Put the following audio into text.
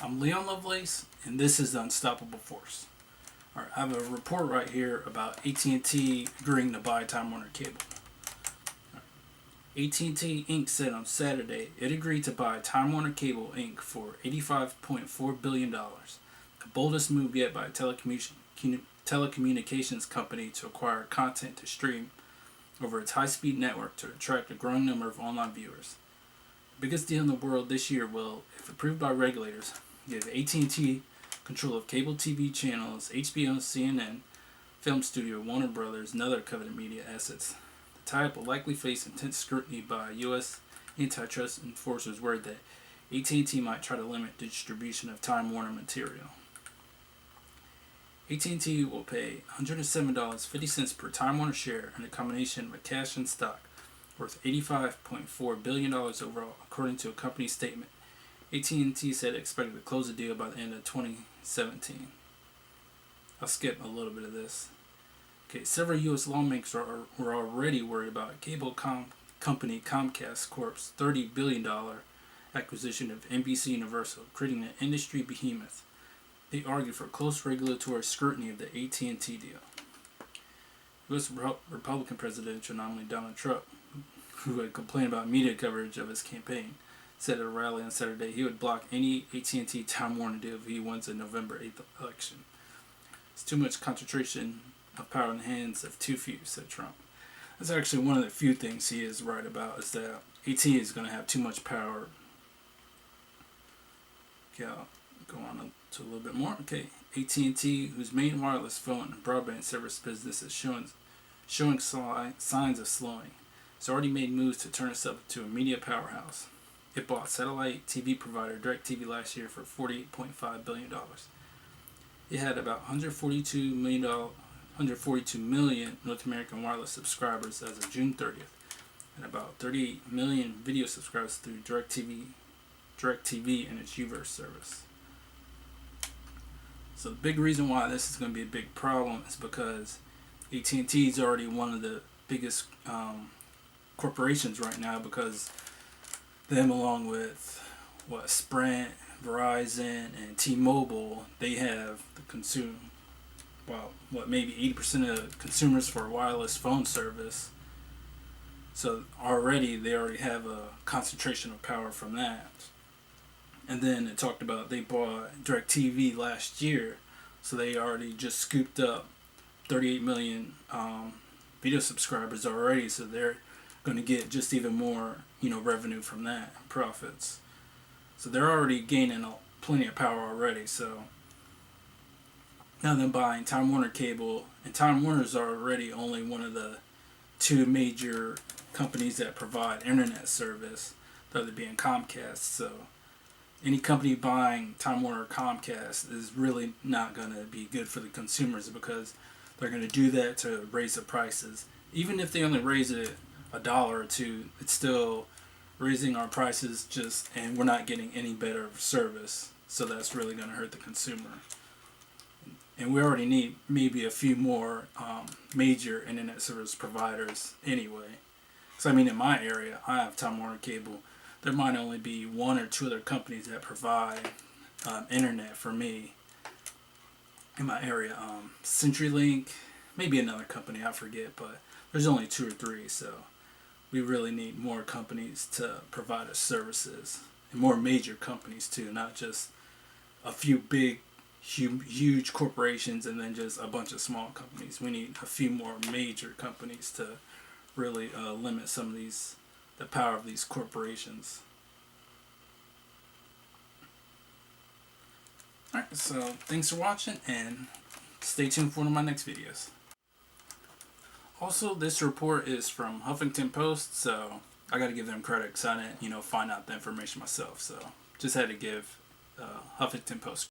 I'm Leon Lovelace, and this is the Unstoppable Force. Alright, I have a report right here about AT&T agreeing to buy Time Warner Cable. AT&T Inc. said on Saturday it agreed to buy Time Warner Cable Inc. for $85.4 billion, the boldest move yet by a telecommunications company to acquire content to stream over its high-speed network to attract a growing number of online viewers. The biggest deal in the world this year will, if approved by regulators, give AT&T control of cable TV channels, HBO, CNN, film studio, Warner Brothers, and other coveted media assets. The tie-up will likely face intense scrutiny by U.S. antitrust enforcers worried that AT&T might try to limit the distribution of Time Warner material. AT&T will pay $107.50 per Time Warner share in a combination of cash and stock, worth $85.4 billion overall, according to a company statement. AT&T said it expected to close the deal by the end of 2017. I'll skip a little bit of this. Okay, several U.S. lawmakers were already worried about cable company Comcast Corp's $30 billion acquisition of NBC Universal, creating an industry behemoth. They argued for close regulatory scrutiny of the AT&T deal. U.S. Republican presidential nominee Donald Trump, who had complained about media coverage of his campaign, said at a rally on Saturday he would block any AT&T Time Warner deal if he wins the November 8th election. It's too much concentration of power in the hands of too few, said Trump. That's actually one of the few things he is right about, is that AT&T is going to have too much power. Okay, I'll go on to a little bit more. Okay, AT&T, whose main wireless phone and broadband service business is showing signs of slowing, has already made moves to turn itself into a media powerhouse. It bought satellite TV provider DirecTV last year for $48.5 billion. It had about 142 million North American wireless subscribers as of June 30th, and about 38 million video subscribers through DirecTV and its Uverse service. So the big reason why this is going to be a big problem is because AT&T is already one of the biggest corporations right now, because them, along with Sprint, Verizon, and T-Mobile, they have maybe 80% of consumers for wireless phone service. So they already have a concentration of power from that. And then it talked about they bought DirecTV last year, so they already just scooped up 38 million video subscribers already. So they're going to get just even more, revenue from that, profits. So they're already gaining plenty of power already. So now they're buying Time Warner Cable, and Time Warner's already only one of the two major companies that provide internet service, the other being Comcast. So any company buying Time Warner or Comcast is really not going to be good for the consumers, because they're going to do that to raise the prices. Even if they only raise it $1 or $2, it's still raising our prices, and we're not getting any better service. So that's really going to hurt the consumer. And we already need maybe a few more major internet service providers anyway. So in my area, I have Time Warner Cable. There might only be one or two other companies that provide internet for me in my area. CenturyLink, maybe another company, I forget, but there's only two or three. So we really need more companies to provide us services, and more major companies too, not just a few big, huge corporations and then just a bunch of small companies. We need a few more major companies to really limit some of the power of these corporations. Alright, so thanks for watching, and stay tuned for one of my next videos. Also, this report is from Huffington Post, so I gotta give them credit because I didn't, find out the information myself. So just had to give Huffington Post